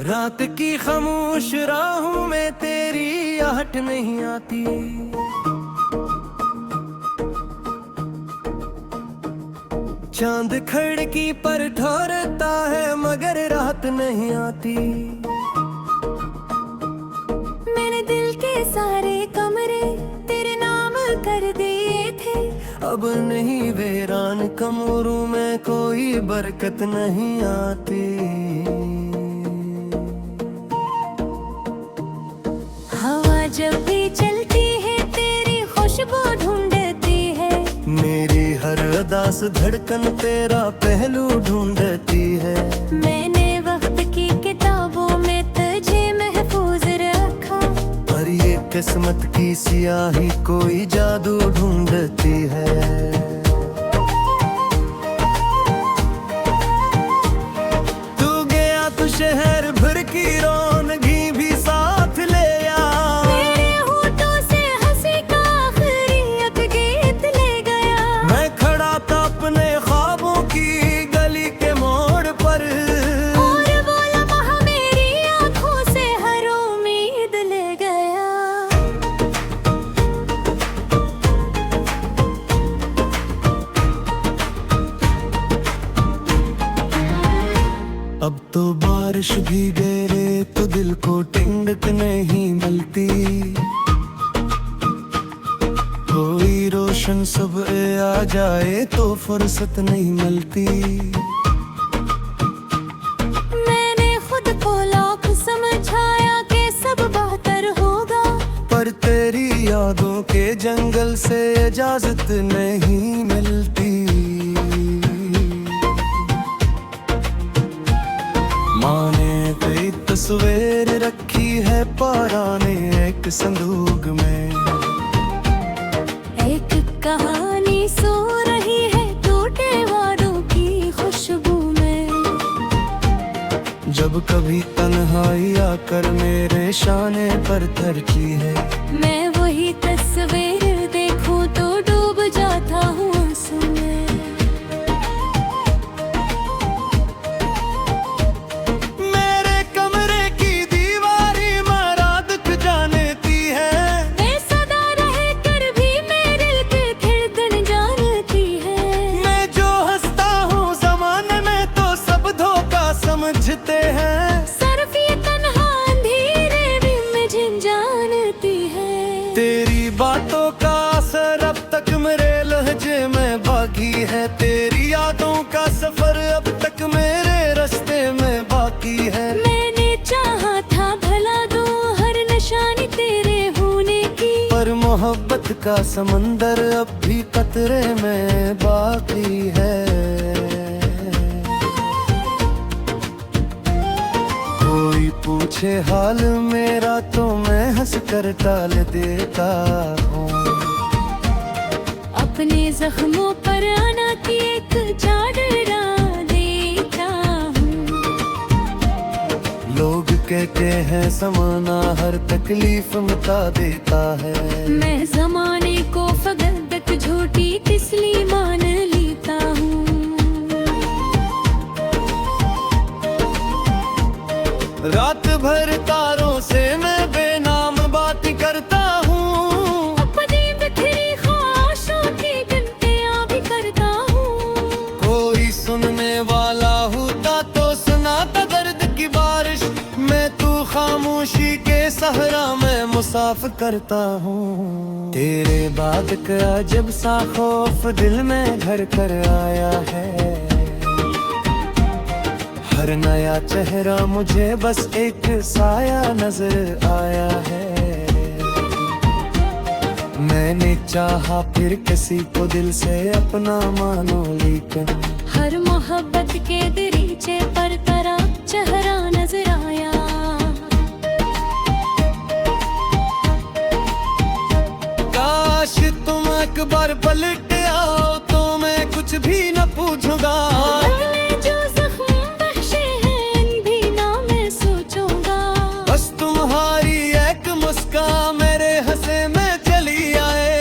रात की खामोश राहों में तेरी आहट नहीं आती। चांद खिड़की पर ठहरता है मगर रात नहीं आती। मैंने दिल के सारे कमरे तेरे नाम कर दिए थे। अब नहीं वीरान कमरों में कोई बरकत नहीं आती। हवा जब भी चलती है तेरी खुशबू ढूंढती है। मेरी हर अदास धड़कन तेरा पहलू ढूंढती है। मैंने वक्त की किताबों में तुझे महफूज रखा। पर ये किस्मत की सियाही कोई जादू ढूंढती है। तू गया तो शहर भर की रौनगी भी साथ ले आ। मेरे होठों से हंसी का आखिरी एक गीत ले गया। मैं खड़ा था अपने ख्वाबों की गली के मोड़ पर। और वो लम्हा मेरी आंखों से हर उम्मीद ले गया। अब तो बारिश भी गिरे तो दिल को ठंडक नहीं मिलती। कोई रोशन सुबह आ जाए तो फुर्सत नहीं मिलती। मैंने खुद को लाख समझाया कि सब बेहतर होगा। पर तेरी यादों के जंगल से इजाजत नहीं मिलती। माँ ने कई तस्वीर रखी है पुराने एक संदूक में। एक कहानी सो रही है टूटे वादों की खुशबू में। जब कभी तन्हाई आकर मेरे शाने पर धरती है। मैं वही तस्वीर देखूं तो डूब जाता हूँ आंसू में। मेरे कमरे की दीवारी मरादक जानती है। मैं सदा रह कर भी मेरे दिल की धड़कन जानती है। मैं जो हंसता हूँ जमाने में तो सब धोखा समझते हैं। सिर्फ ये तन्हा अंधेरे भी मुझे जानती है। तेरी बातों का असर अब तक मेरे लहजे में बाकी है। तेरी यादों का सफर अब तक मेरे रास्ते में बाकी है। मैंने चाहा था भला दूं हर निशानी तेरे होने की। पर मोहब्बत का समंदर अब भी कतरे में बाकी है। कोई पूछे हाल मेरा तो मैं हंस कर टाल देता हूँ। अपने जख्मों पर आना की एक चादरा देता हूँ। लोग कहते हैं समाना हर तकलीफ मिटा देता है। मैं जमाने को फगदक झूठी तिस्ली मान लेता हूँ। रात भर तारों से मैं बेनाम बात करता हूँ। अपनी बिखरी ख्वाहिशों की गिनतियाँ भी करता हूँ। कोई सुनने वाला होता तो सुनाता दर्द की बारिश। मैं तू खामोशी के सहरा में मुसाफ करता हूँ। तेरे बाद का अजब सा खौफ दिल में घर कर आया है। हर नया चेहरा मुझे बस एक साया नजर आया है। मैंने चाहा फिर किसी को दिल से अपना मानो लेकिन हर मोहब्बत के दरीचे पर तेरा चेहरा नजर आया। काश तुम एक बार पलट आओ तो मैं कुछ भी न पूछूंगा। बदले जो जख्म बख्शे हैं इन भी ना मैं सोचूंगा। बस तुम्हारी एक मुस्कान मेरे हंसे में चली आए।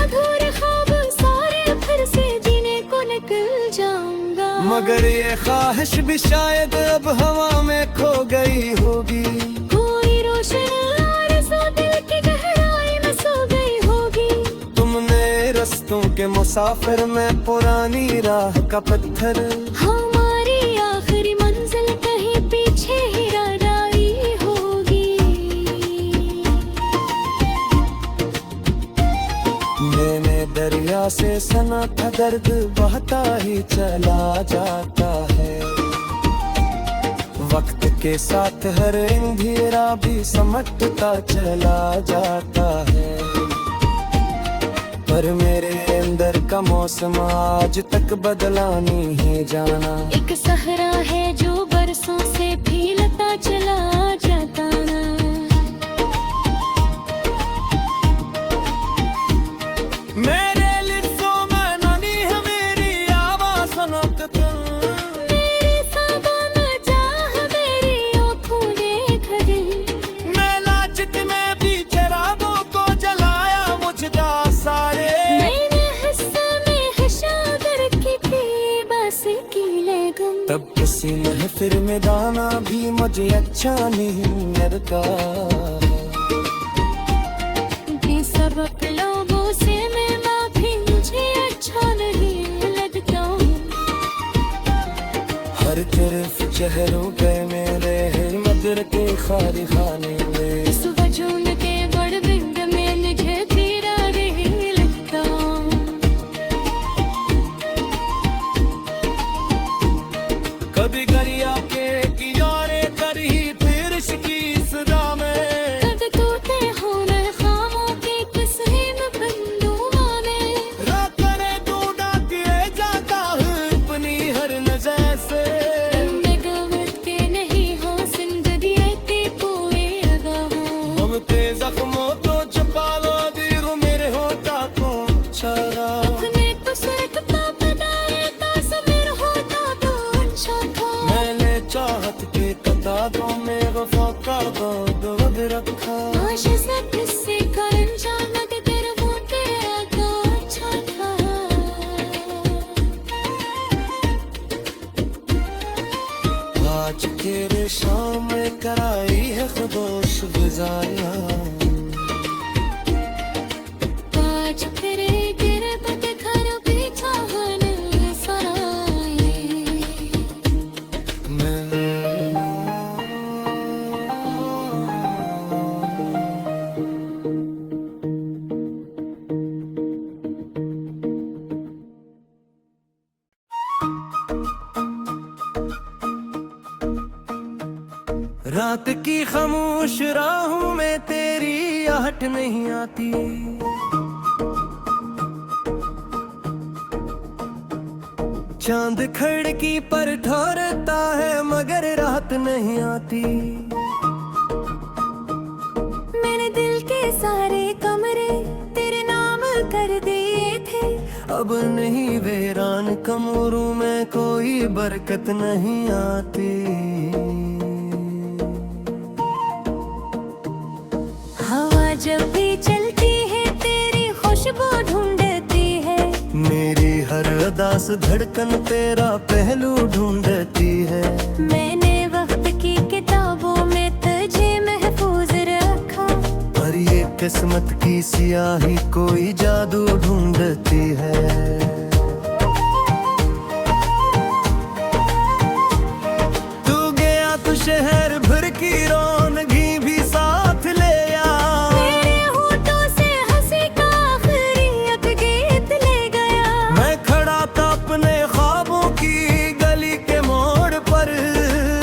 अधूरे ख्वाब सारे फिर से जीने को निकल जाए। जाऊंगा, मगर ये ख्वाहिश भी शायद अब हवा में खो गई होगी। कोई रोशन आरज़ू दिल की गहराई में सो गई होगी। तुमने रस्तों के मुसाफिर में पुरानी राह का पत्थर, हमारी आखिरी मंजिल कहीं पीछे ही रह गई होगी। मैंने दरिया से सना था दर्द बहता ही चला जाता है। वक्त के साथ हर अंधेरा भी समटता चला जाता है। पर मेरे अंदर का मौसम आज तक बदला नहीं जाना। एक सहरा है जो बरसों से फैलता चला जाता ना। मेरे लिप्सों में ननी है मेरी आवाज़ सुनत तुम। मेरे सावन चाह मेरी आँखों देख दिल। मैं लाचित में भी चरागों को जलाया मुझदा सारे। मैंने हिस्सा में हशागर की थी बस कीले गुम। तब किसी महफिल में गाना भी मुझे अच्छा नहीं लगता। बेसबक लोगों से मैं माफी, मुझे अच्छा नहीं लगता। हर तरफ चेहरों पे मेरे मदर के खाली खाने में। इस वजून के बड़ बिंद में मुझे तेरा नहीं लगता। कभी गरिया के किनारे कर ही फिर की सदा में। कद टूटे होने खामों की तस्वीर बंदुआ में। रात करे ढूंढा किए जाता हूँ अपनी हर नजर से। मैं गवत के नहीं हो जिंदगी रहती कोई लगा हो। हम तेज जख्मों तो छुपा लो दीरो मेरे होता को चला। अपने तो सरकता बदाए तासवीर होता तो अच्छा था। मैंने चाहत के कतारों में वफा का दर्द रखा। आश से किसी का अनजान के तेरे वो तेरा तो अच्छा था। आज तेरे शाम में कराई है खुदोश गुजारियां। आज तेरे गिरबत घर भी चाहने सराए। रात की खामोश राहों में तेरी आहट नहीं आती। चांद खिड़की पर ठहरता है मगर रात नहीं आती। मैंने दिल के सारे कमरे तेरे नाम कर दिए थे। अब नहीं वीरान कमरों में कोई बरकत नहीं आती। हवा जब भी चलती है तेरी खुशबू ढूंढती है। मेरी हर अदास धड़कन तेरा पहलू ढूंढती है। मैंने वक्त की किताबों में तुझे महफूज रखा। पर ये किस्मत की सियाही कोई जादू ढूंढती है। तू गया तो शहर भर की रौनगी भी साथ ले आ। मेरे होठों से हंसी का आखिरी एक गीत ले गया। मैं खड़ा था अपने ख्वाबों की गली के मोड़ पर।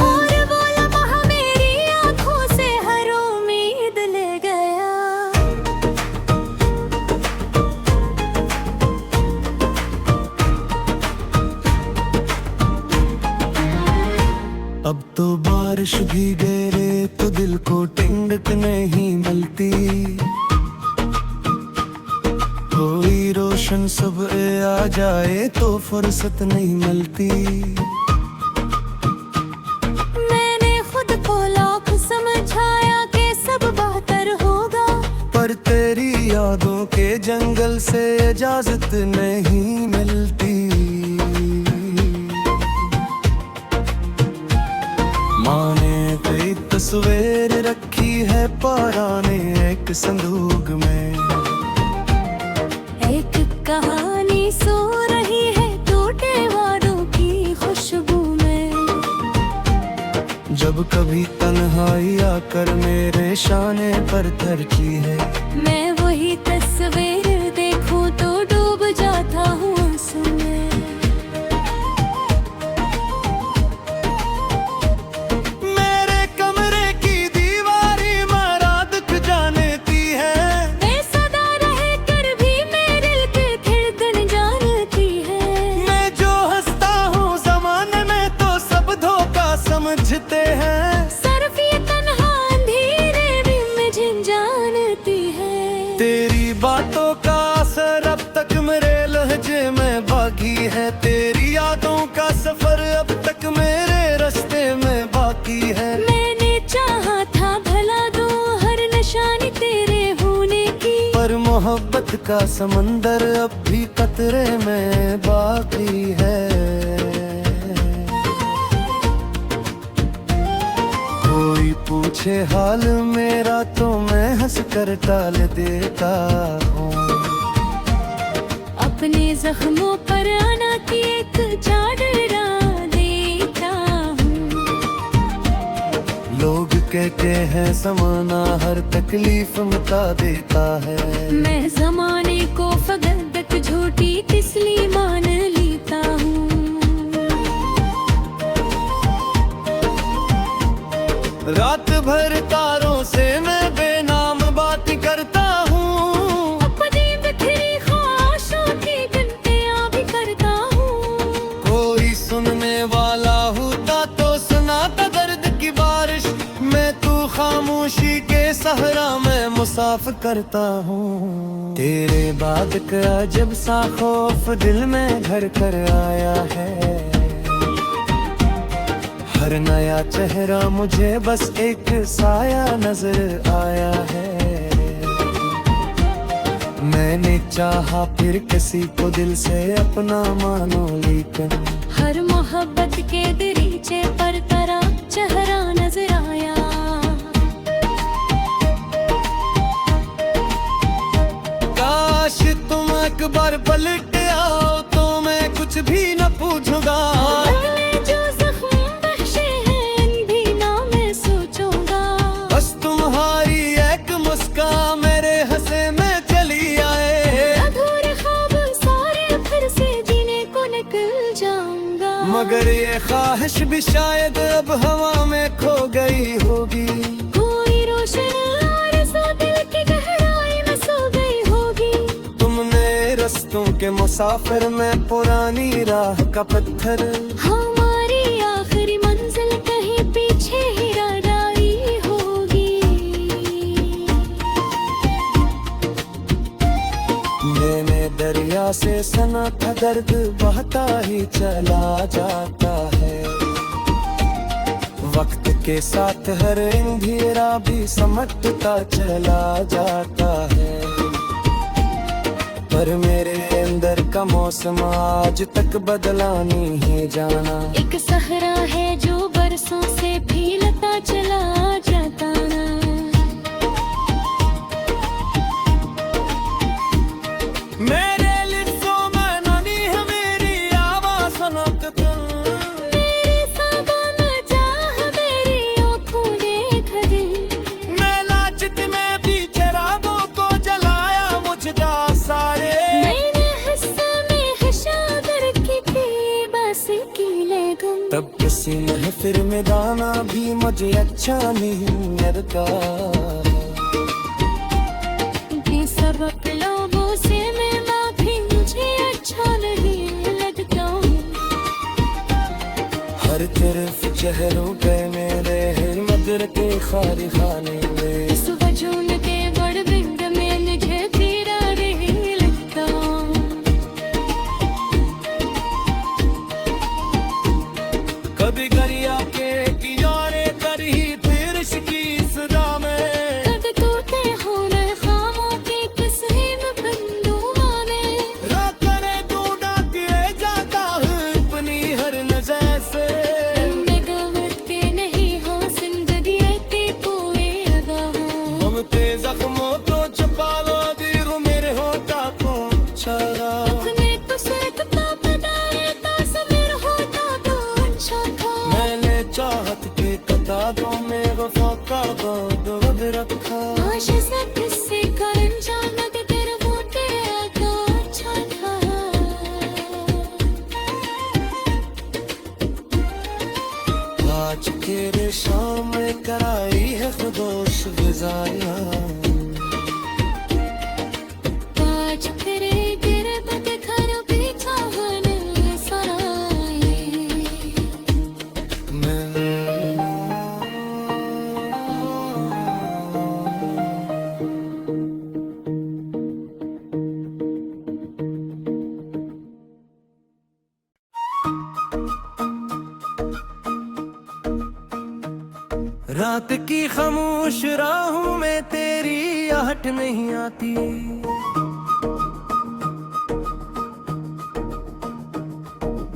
और वो लम्हा मेरी आंखों से हर उम्मीद ले गया। अब तो बारिश भी गिरे तो दिल को ठंडक नहीं मिलती। कोई रोशन सुबह आ जाए तो फुर्सत नहीं मिलती। मैंने खुद को लाख समझाया कि सब बेहतर होगा। पर तेरी यादों के जंगल से इजाजत नहीं मिलती। तस्वीर रखी है पुराने एक संदूक में। एक कहानी सो रही है टूटे वादों की खुशबू में। जब कभी तन्हाई आकर मेरे शाने पर धरती है, मैं वही तस्वीर देखूं तो डूब जाता हूँ आंसू में। मेरे कमरे की दीवारी मारा दुख जानती है, मैं सदा रह कर भी मेरे के धड़कन जानती है। मैं जो हंसता हूँ जमाने में तो सब धोखा समझते हैं। सिर्फ ये तन्हा अंधेरे भी मुझे जानती है। तेरी बातों का असर अब तक मेरे लहजे में बाकी है, तेरी यादों का सफर अब तक मेरे रास्ते में बाकी है। मैंने चाहा था भला दो हर निशानी तेरे होने की, पर मोहब्बत का समंदर अब भी कतरे में बाकी है। कोई पूछे हाल मेरा तो मैं हंस कर टाल देता हूँ। अपने जख्मों पर आना की एक चादरा देता हूँ। लोग कहते हैं ज़माना हर तकलीफ मिटा देता है, मैं जमाने को फगत झूठी तिसली मान लेता हूँ। रात भर तारों से मैं बेनाम बात करता हूँ। अपनी बिखरी ख्वाहिशों की गिनतियाँ भी करता हूँ। कोई सुनने वाला होता तो सुनाता दर्द की बारिश, मैं तू खामोशी के सहरा में मुसाफिर करता हूँ। तेरे बाद का अजब सा खौफ दिल में घर कर आया है, हर नया चेहरा मुझे बस एक साया नजर आया है। मैंने चाहा फिर किसी को दिल से अपना मानो, लेकिन हर मोहब्बत के दरीचे पर तेरा चेहरा नजर आया। काश तुम एक बार पलट आओ तो मैं कुछ भी न पूछूंगा। बदले जो जख्म बख्शे हैं इन भी ना मैं सोचूंगा। बस तुम्हारी एक मुस्कान मेरे हंसे में चली आए, अधूरे ख्वाब सारे फिर से जीने को निकल जाऊंगा। मगर ये ख्वाहिश भी शायद अब हवा में खो गई होगी। कोई रोशन आरज़ू दिल की गहराई में सो गई होगी। तुमने रस्तों के मुसाफिर में पुरानी राह का पत्थर, हमारी आखिरी मंजिल कहीं पीछे ही रह गई होगी। मैंने दरिया से सना था दर्द बहता ही चला जाता है, वक्त के साथ हर अंधेरा भी समटता चला जाता है। पर मेरे अंदर का मौसम आज तक बदला नहीं जाना। एक सहरा है जो बरसों से फैलता चला जाता ना। मेरे लिप्सों में नानी है मेरी आवाज़ सुनो तो तुम, मेरे साबा में चाह मेरी आँखों देख दिल। मैं लाचित में पीछे रातों को जलाया मुझदा सारे। मैंने हिस्सा में खशादर की थी बस कीले गुम। तब किसी महफिल में गाना भी मुझे अच्छा नहीं लगता। बेसबब लोगों से मैं माफी मुझे अच्छा नहीं लगता। हर तरफ चेहरों पे मेरे मदर के खाली खाने में, इस वजून के बड़ बिंग में मुझे तेरा नहीं लगता। कभी गरिया के किनारे कर ही फिर की सदा में, कद टूटे होने खामों के किस्से में बंदू माने। रात करे ढूंढा के जाता हूँ अपनी हर नजर से। मैं गवत के नहीं हाँ जिंदगी है तेरी कांच के रेशम में कराई है खुदोश ग़िज़ायां। ताज फिरे गिरबत घर बिछावन सराए। रात की खामोश राहों में तेरी आहट नहीं आती।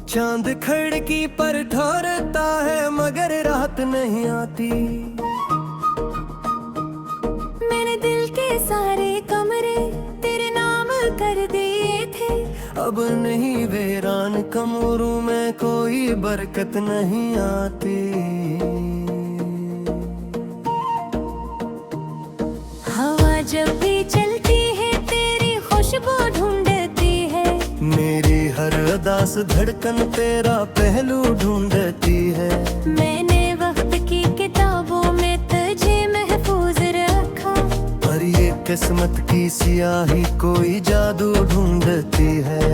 चांद खिड़की पर ठहरता है मगर रात नहीं आती। मैंने दिल के सारे कमरे तेरे नाम कर दिए थे। अब नहीं वीरान कमरों में कोई बरकत नहीं आती। हवा जब भी चलती है तेरी खुशबू ढूंढती है। मेरी हर अदास धड़कन तेरा पहलू ढूंढती है। मैंने वक्त की किताबों में तुझे महफूज रखा। पर ये किस्मत की सियाही कोई जादू ढूंढती है।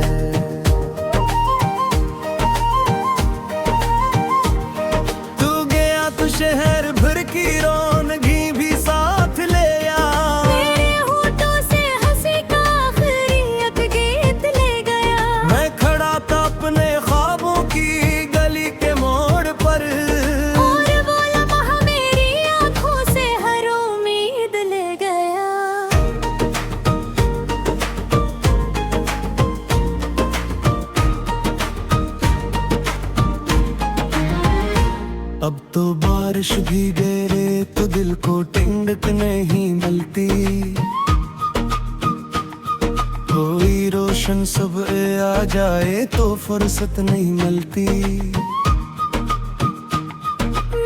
तू गया तो शहर भर की रौनगी भी साथ ले आ। मेरे होठों से हंसी का आखिरी एक गीत ले गया। मैं खड़ा था अपने ख्वाबों की गली के मोड़ पर। और वो लम्हा मेरी आंखों से हर उम्मीद ले गया। अब तो बारिश भी गिरे तो दिल को ठंडक नहीं मिलती। कोई रोशन सुबह आ जाए तो फुर्सत नहीं मिलती।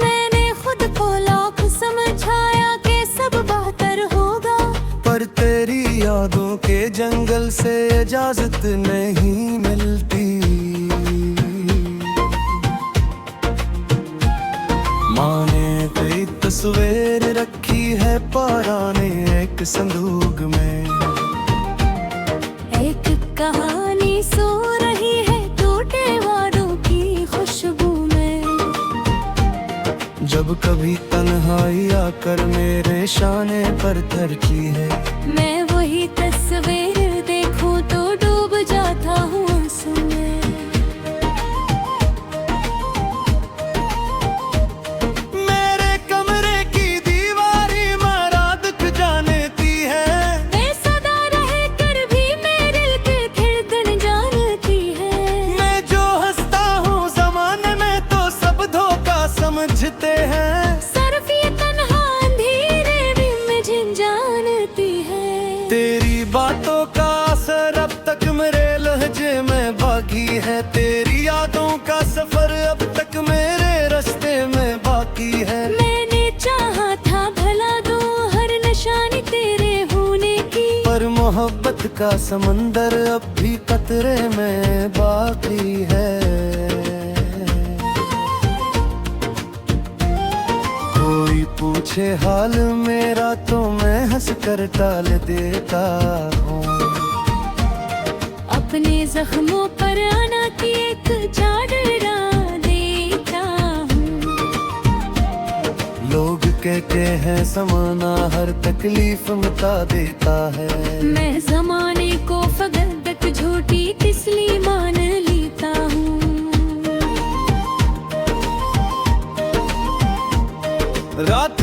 मैंने खुद को लौक समझाया कि सब बेहतर होगा। पर तेरी यादों के जंगल से इजाजत नहीं मिलती। माँ ने कई तस्वीर रखी है पुराने एक संदूक में। एक कहानी सो रही है टूटे वादों की खुशबू में। जब कभी तन्हाई आकर मेरे शाने पर थरती है। मैं वही तस्वीर देखूं तो डूब जाता हूँ आंसू में। मेरे कमरे की दीवारी मराद जानती है। बेसदा रह कर भी मेरे की धड़कन जानती है। मैं जो हंसता हूँ जमाने में तो सब धोखा समझते हैं। सिर्फ ये तन्हा अंधेरे भी मुझे जानती है। तेरी बातों का असर अब तक मेरे लहजे में बाकी है। तेरी यादों का सफर अब तक मेरे रास्ते में बाकी है। मैंने चाहा था भला दो हर निशानी तेरे होने की। पर मोहब्बत का समंदर अब भी कतरे में बाकी है। कोई पूछे हाल मेरा तो मैं हंस कर टाल देता हूँ। अपने जख्मों पर आना की एक चादरा देता हूँ। लोग कहते हैं समाना हर तकलीफ मिटा देता है। मैं जमाने को फगत झूठी तिस्ली मान लेता हूँ। रात